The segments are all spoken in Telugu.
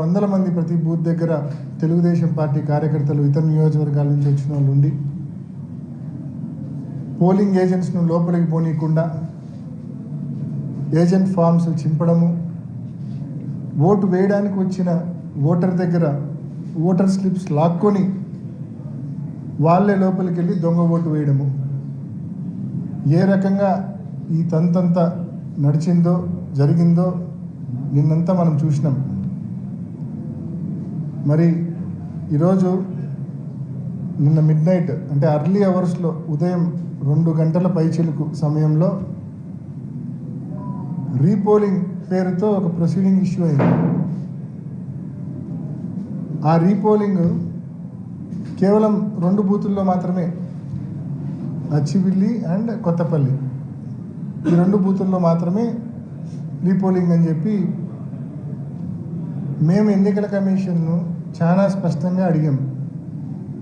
వందల మంది ప్రతి బూత్ దగ్గర తెలుగుదేశం పార్టీ కార్యకర్తలు ఇతర నియోజకవర్గాల నుంచి వచ్చిన వాళ్ళు ఉండి పోలింగ్ ఏజెంట్స్ను లోపలికి పోనీయకుండా ఏజెంట్ ఫామ్స్ చింపడము, ఓటు వేయడానికి వచ్చిన ఓటర్ దగ్గర ఓటర్ స్లిప్స్ లాక్కొని వాళ్ళే లోపలికి వెళ్ళి దొంగ ఓటు వేయడము, ఏ రకంగా ఈ తంతంతా నడిచిందో జరిగిందో నిన్నంతా మనం చూసినాం. మరి ఈరోజు నిన్న మిడ్ నైట్ అంటే అర్లీ అవర్స్లో ఉదయం 2 గంటల పైచిలుకు సమయంలో రీపోలింగ్ పేరుతో ఒక ప్రొసీడింగ్ ఇష్యూ అయింది. ఆ రీపోలింగ్ కేవలం 2 బూతుల్లో మాత్రమే, అచ్చివిల్లి అండ్ కొత్తపల్లి, ఈ 2 బూతుల్లో మాత్రమే రీపోలింగ్ అని చెప్పి మేము ఎన్నికల కమిషన్ను చాలా స్పష్టంగా అడిగాం.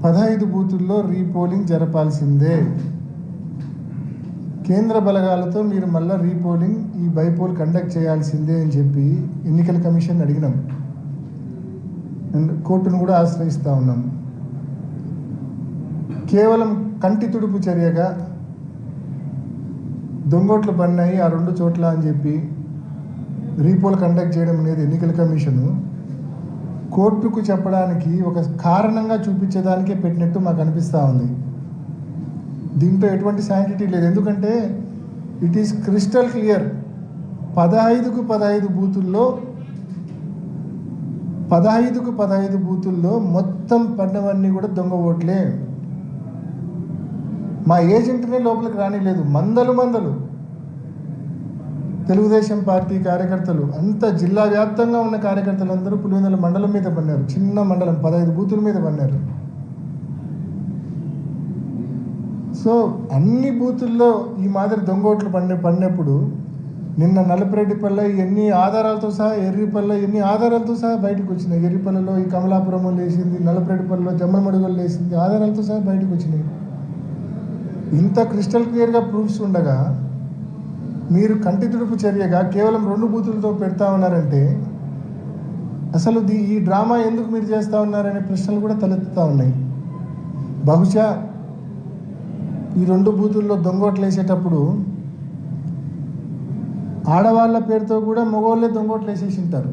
15 బూతుల్లో రీపోలింగ్ జరపాల్సిందే, కేంద్ర బలగాలతో మీరు మళ్ళీ రీపోలింగ్ ఈ బైపోల్ కండక్ట్ చేయాల్సిందే అని చెప్పి ఎన్నికల కమిషన్ అడిగినాం అండ్ కోర్టును కూడా ఆశ్రయిస్తూ ఉన్నాం. కేవలం కంటి తుడుపు చర్యగా దొంగోట్లు పడినాయి ఆ 2 చోట్ల అని చెప్పి రీపోల్ కండక్ట్ చేయడం అనేది ఎన్నికల కమిషను కోర్టుకు చెప్పడానికి ఒక కారణంగా చూపించేదానికే పెట్టినట్టు మాకు అనిపిస్తూ ఉంది. దీంట్లో ఎటువంటి శాంటిటీ లేదు. ఎందుకంటే ఇట్ ఈస్ క్రిస్టల్ క్లియర్, 15కు 15 బూతుల్లో 15కు 15 బూతుల్లో మొత్తం పడినవన్నీ కూడా దొంగ ఓట్లే. మా ఏజెంట్నే లోపలికి రానిలేదు. మందలు తెలుగుదేశం పార్టీ కార్యకర్తలు, అంత జిల్లా వ్యాప్తంగా ఉన్న కార్యకర్తలు అందరూ పులివెందుల మండలం మీద పడినారు. చిన్న మండలం 15 బూతుల మీద పడినారు. సో అన్ని బూతుల్లో ఈ మాదిరి దొంగోట్లు పడినప్పుడు నిన్న నలపరెడ్డిపల్లె ఎన్ని ఆధారాలతో సహా, ఎర్రిపల్లె ఎన్ని ఆధారాలతో సహా బయటకు వచ్చినాయి. ఎర్రిపల్లెలో ఈ కమలాపురంలో లేచింది, నలపరెడ్డిపల్లెలో జమ్మలమడుగులు లేచింది, ఆధారాలతో సహా బయటకు వచ్చినాయి. ఇంత క్రిస్టల్ క్లియర్గా ప్రూఫ్స్ ఉండగా మీరు కంటి తుడుపు చర్యగా కేవలం 2 బూతులతో పెడతా ఉన్నారంటే అసలు ఈ డ్రామా ఎందుకు మీరు చేస్తూ ఉన్నారనే ప్రశ్నలు కూడా తలెత్తుతూ ఉన్నాయి. బహుశా ఈ 2 బూతుల్లో దొంగోట్లు వేసేటప్పుడు ఆడవాళ్ళ పేరుతో కూడా మగవాళ్ళే దొంగోట్లు వేసేసి ఉంటారు.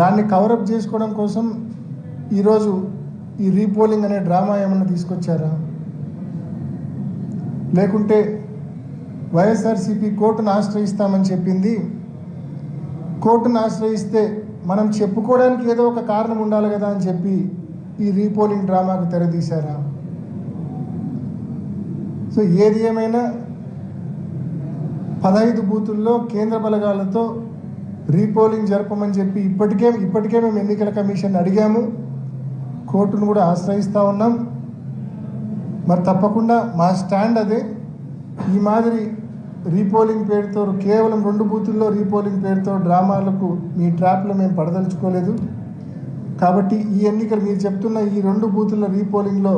దాన్ని కవరప్ చేసుకోవడం కోసం ఈరోజు ఈ రీపోలింగ్ అనే డ్రామా ఏమన్నా తీసుకొచ్చారా? లేకుంటే వైఎస్ఆర్సీపీ కోర్టును ఆశ్రయిస్తామని చెప్పింది, కోర్టును ఆశ్రయిస్తే మనం చెప్పుకోవడానికి ఏదో ఒక కారణం ఉండాలి కదా అని చెప్పి ఈ రీపోలింగ్ డ్రామాకు తెరదీశారా? సో ఏది ఏమైనా 15 బూతుల్లో కేంద్ర బలగాలతో రీపోలింగ్ జరపమని చెప్పి ఇప్పటికే మేము ఎన్నికల కమిషన్ అడిగాము, కోర్టును కూడా ఆశ్రయిస్తూ ఉన్నాం. మరి తప్పకుండా మా స్టాండ్ అదే. ఈ మాదిరి రీపోలింగ్ పేరుతో కేవలం 2 బూతుల్లో రీపోలింగ్ పేరుతో డ్రామాలకు మీ ట్రాప్లో మేము పడదలుచుకోలేదు. కాబట్టి ఈ ఎన్నికలు మీరు చెప్తున్న ఈ 2 బూతుల రీపోలింగ్లో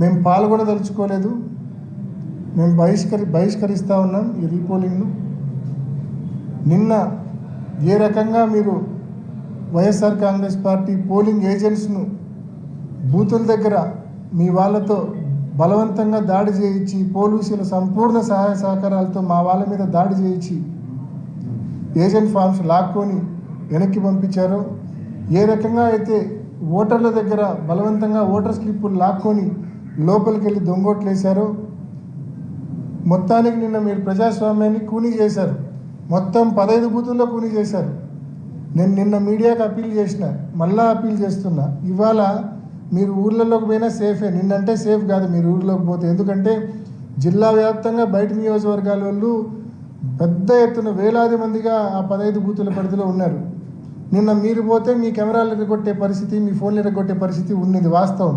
మేము పాల్గొనదలుచుకోలేదు. మేము బహిష్కరిస్తూ ఉన్నాం ఈ రీపోలింగ్ను. నిన్న ఏ రకంగా మీరు వైఎస్ఆర్ కాంగ్రెస్ పార్టీ పోలింగ్ ఏజెంట్స్ను బూతుల దగ్గర మీ వాళ్ళతో బలవంతంగా దాడి చేయించి, పోలీసుల సంపూర్ణ సహాయ సహకారాలతో మా వాళ్ళ మీద దాడి చేయించి ఏజెంట్ ఫామ్స్ లాక్కొని వెనక్కి పంపించారో, ఏ రకంగా అయితే ఓటర్ల దగ్గర బలవంతంగా ఓటర్ స్లిప్పులు లాక్కొని లోపలికి వెళ్ళి దొంగోట్లు వేశారో, మొత్తానికి నిన్న మీరు ప్రజాస్వామ్యాన్ని కూనీ చేశారు. మొత్తం 15 బూతుల్లో కూనీ చేశారు. నేను నిన్న మీడియాకి అప్పీల్ చేసిన, మళ్ళా అప్పీల్ చేస్తున్నా, ఇవాళ మీరు ఊర్లలోకి పోయినా సేఫే. నిన్నంటే సేఫ్ కాదు మీరు ఊర్లోకి పోతే. ఎందుకంటే జిల్లా వ్యాప్తంగా బయట నియోజకవర్గాల వాళ్ళు పెద్ద ఎత్తున వేలాది మందిగా ఆ 15 బూతుల పరిధిలో ఉన్నారు. నిన్న మీరు పోతే మీ కెమెరాలు ఎరగొట్టే పరిస్థితి, మీ ఫోన్లు ఎరగొట్టే పరిస్థితి ఉన్నది వాస్తవం.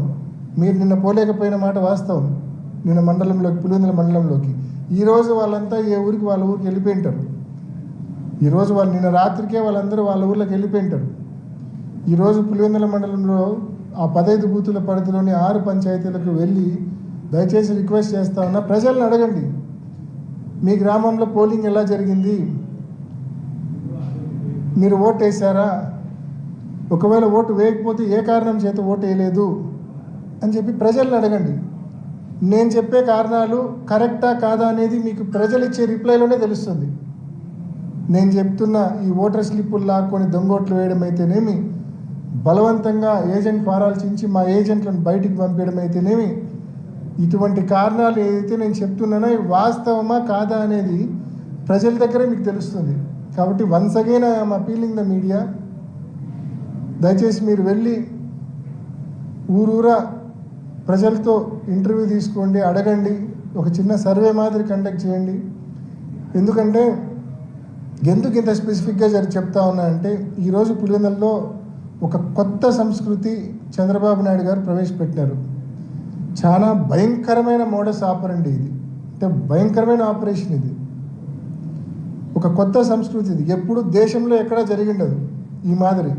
మీరు నిన్న పోలేకపోయిన మాట వాస్తవం. నిన్న మండలంలోకి, పులివెందుల మండలంలోకి ఈరోజు వాళ్ళంతా ఏ ఊరికి వాళ్ళ ఊరికి వెళ్ళిపోయి ఉంటారు. ఈరోజు వాళ్ళు నిన్న రాత్రికే వాళ్ళందరూ వాళ్ళ ఊర్లోకి వెళ్ళిపోయి ఉంటారు. ఈరోజు పులివెందుల మండలంలో ఆ 15 బూతుల పరిధిలోని 6 పంచాయతీలకు వెళ్ళి దయచేసి రిక్వెస్ట్ చేస్తా ఉన్నా, ప్రజలను అడగండి మీ గ్రామంలో పోలింగ్ ఎలా జరిగింది, మీరు ఓటు వేసారా, ఒకవేళ ఓటు వేయకపోతే ఏ కారణం చేత ఓటు వేయలేదు అని చెప్పి ప్రజలను అడగండి. నేను చెప్పే కారణాలు కరెక్టా కాదా అనేది మీకు ప్రజలు ఇచ్చే రిప్లైలోనే తెలుస్తుంది. నేను చెప్తున్న ఈ ఓటర్ స్లిప్పులు లాక్కొని దొంగోట్లు వేయడం అయితేనేమి, బలవంతంగా ఏజెంట్ ఫారాలు చించి మా ఏజెంట్లను బయటికి పంపించడం అయితేనేమి, ఇటువంటి కారణాలు ఏదైతే నేను చెప్తున్నానో ఇవి వాస్తవమా కాదా అనేది ప్రజల దగ్గరే మీకు తెలుస్తుంది. కాబట్టి once again I'm appealing the media, దయచేసి మీరు వెళ్ళి ఊరూరా ప్రజలతో ఇంటర్వ్యూ తీసుకోండి, అడగండి, ఒక చిన్న సర్వే మాదిరి కండక్ట్ చేయండి. ఎందుకంటే ఎందుకు ఇంత స్పెసిఫిక్గా చెప్తా ఉన్నా అంటే, ఈరోజు పులివెందులలో ఒక కొత్త సంస్కృతి చంద్రబాబు నాయుడు గారు ప్రవేశపెట్టినారు. చాలా భయంకరమైన మోడస్ ఆపరండి ఇది, అంటే భయంకరమైన ఆపరేషన్ ఇది. ఒక కొత్త సంస్కృతి ఇది, ఎప్పుడు దేశంలో ఎక్కడా జరిగిండదు ఈ మాదిరి.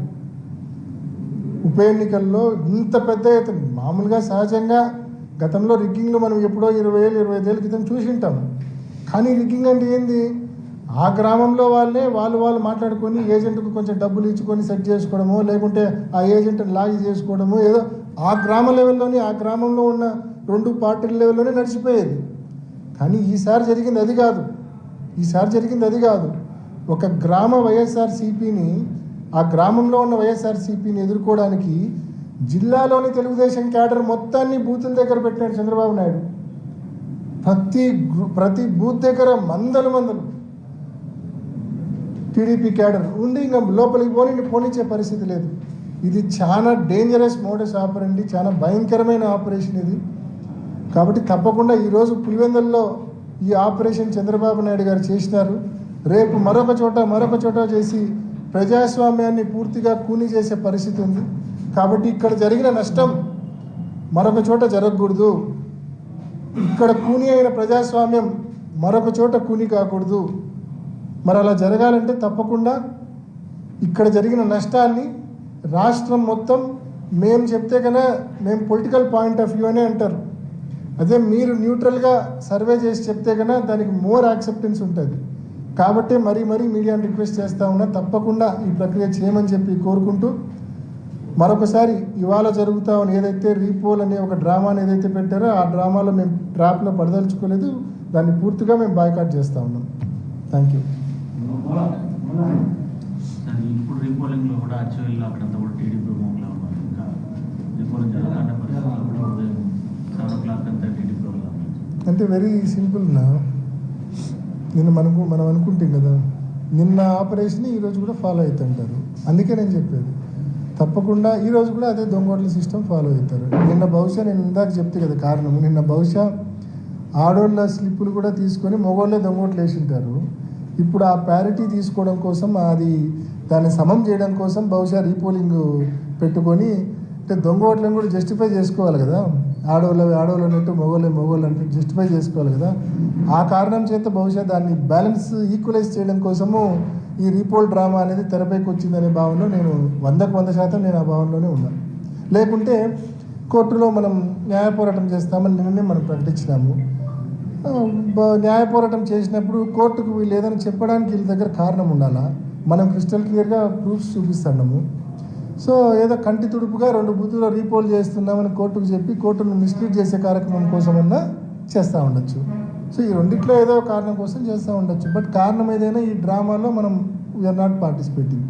ఉప ఎన్నికల్లో ఇంత పెద్ద ఎత్తున, మామూలుగా సహజంగా గతంలో రిగ్గింగ్లు మనం ఎప్పుడో 20-25 ఏళ్ళ క్రితం చూసి ఉంటాం. కానీ రిగ్గింగ్ అంటే ఏంది, ఆ గ్రామంలో వాళ్ళు మాట్లాడుకొని ఏజెంట్కు కొంచెం డబ్బులు ఇచ్చుకొని సెట్ చేసుకోవడమో, లేకుంటే ఆ ఏజెంట్ని లాగి చేసుకోవడమో, ఏదో ఆ గ్రామ లెవెల్లోనే, ఆ గ్రామంలో ఉన్న 2 పార్టీల లెవెల్లోనే నడిచిపోయేది. కానీ ఈసారి జరిగింది అది కాదు. ఒక గ్రామ వైఎస్ఆర్సీపీని, ఆ గ్రామంలో ఉన్న వైఎస్ఆర్సీపీని ఎదుర్కోవడానికి జిల్లాలోని తెలుగుదేశం క్యాడర్ మొత్తాన్ని బూతుల దగ్గర పెట్టినాడు చంద్రబాబు నాయుడు. ప్రతి బూత్ దగ్గర మందలు టీడీపీ క్యాడర్ ఉండి ఇంకా లోపలికి పోనిచ్చే పరిస్థితి లేదు. ఇది చాలా డేంజరస్ మోడస్ ఆపరండి, చాలా భయంకరమైన ఆపరేషన్ ఇది. కాబట్టి తప్పకుండా ఈరోజు పులివెందుల్లో ఈ ఆపరేషన్ చంద్రబాబు నాయుడు గారు చేసినారు. రేపు మరొక చోట చేసి ప్రజాస్వామ్యాన్ని పూర్తిగా కూని చేసే పరిస్థితి ఉంది. కాబట్టి ఇక్కడ జరిగిన నష్టం మరొక చోట జరగకూడదు. ఇక్కడ కూని అయిన ప్రజాస్వామ్యం మరొక చోట కూని కాకూడదు. మరి అలా జరగాలంటే తప్పకుండా ఇక్కడ జరిగిన నష్టాన్ని రాష్ట్రం మొత్తం మేము చెప్తే కన్నా, మేము పొలిటికల్ పాయింట్ ఆఫ్ వ్యూ అనే అంటారు, అదే మీరు న్యూట్రల్గా సర్వే చేసి చెప్తే కన్నా దానికి మోర్ యాక్సెప్టెన్స్ ఉంటుంది. కాబట్టి మరీ మీడియాని రిక్వెస్ట్ చేస్తూ ఉన్నా, తప్పకుండా ఈ ప్రక్రియ చేయమని చెప్పి కోరుకుంటూ, మరొకసారి ఇవాళ జరుగుతా ఉన్న ఏదైతే రీపోల్ అనే ఒక డ్రామాని ఏదైతే పెట్టారో ఆ డ్రామాలో మేము ట్రాప్లో పడదలుచుకోలేదు, దాన్ని పూర్తిగా మేము బాయ్కాట్ చేస్తూ ఉన్నాం. Thank you. ఇప్పుడు రీపోలింగ్లో కూడా అచ్చవెల్లి అక్కడంతా కూడా టీడీపీ మోహన్లో ఉన్నారు. ఇంకా రీపోలింగ్ జరగాలంటే పరిస్థితుల్లో కూడా ఉదయం 7 o'clock అంతా టీడీపీ వాళ్ళు. అంటే వెరీ సింపుల్ నా, నిన్న మనం అనుకుంటాం కదా, నిన్న ఆపరేషన్ ఈరోజు కూడా ఫాలో అవుతుంటారు. అందుకే నేను చెప్పేది, తప్పకుండా ఈరోజు కూడా అదే దొంగోట్ల సిస్టమ్ ఫాలో అవుతారు. నిన్న బహుశా నేను ఇందాక చెప్తే కదా కారణం, నిన్న బహుశా ఆడోళ్ళ స్లిప్పులు కూడా తీసుకొని మగోళ్ళే దొంగోట్లు వేసింటారు. ఇప్పుడు ఆ ప్యారిటీ తీసుకోవడం కోసం, దాన్ని సమం చేయడం కోసం బహుశా రీపోలింగ్ పెట్టుకొని, అంటే దొంగ ఓట్లను కూడా జస్టిఫై చేసుకోవాలి కదా, ఆడవాళ్ళు అన్నట్టు మొగోళ్ళు అన్నట్టు జస్టిఫై చేసుకోవాలి కదా. ఆ కారణం చేత బహుశా దాన్ని బ్యాలెన్స్ ఈక్వలైజ్ చేయడం కోసము ఈ రీపోల్ డ్రామా అనేది తెరపైకి వచ్చిందనే భావనలో నేను 100% నేను ఆ భావనలోనే ఉన్నాను. లేకుంటే కోర్టులో మనం న్యాయ పోరాటం చేస్తామని నిన్ననే మనం ప్రకటించినాము. న్యాయ పోరాటం చేసినప్పుడు కోర్టుకు వీళ్ళు ఏదైనా చెప్పడానికి వీళ్ళ దగ్గర కారణం ఉండాలా. మనం క్రిస్టల్ క్లియర్గా ప్రూఫ్స్ చూపిస్తున్నాము. సో ఏదో కంటి తుడుపుగా 2 బూతుల్లో రీపోల్ చేస్తున్నామని కోర్టుకు చెప్పి కోర్టును మిస్లీడ్ చేసే కార్యక్రమం కోసమన్నా చేస్తూ ఉండొచ్చు. సో ఈ రెండిట్లో ఏదో కారణం కోసం చేస్తూ ఉండొచ్చు. బట్ కారణం ఏదైనా ఈ డ్రామాలో మనం వీఆర్ నాట్ పార్టిసిపేటింగ్.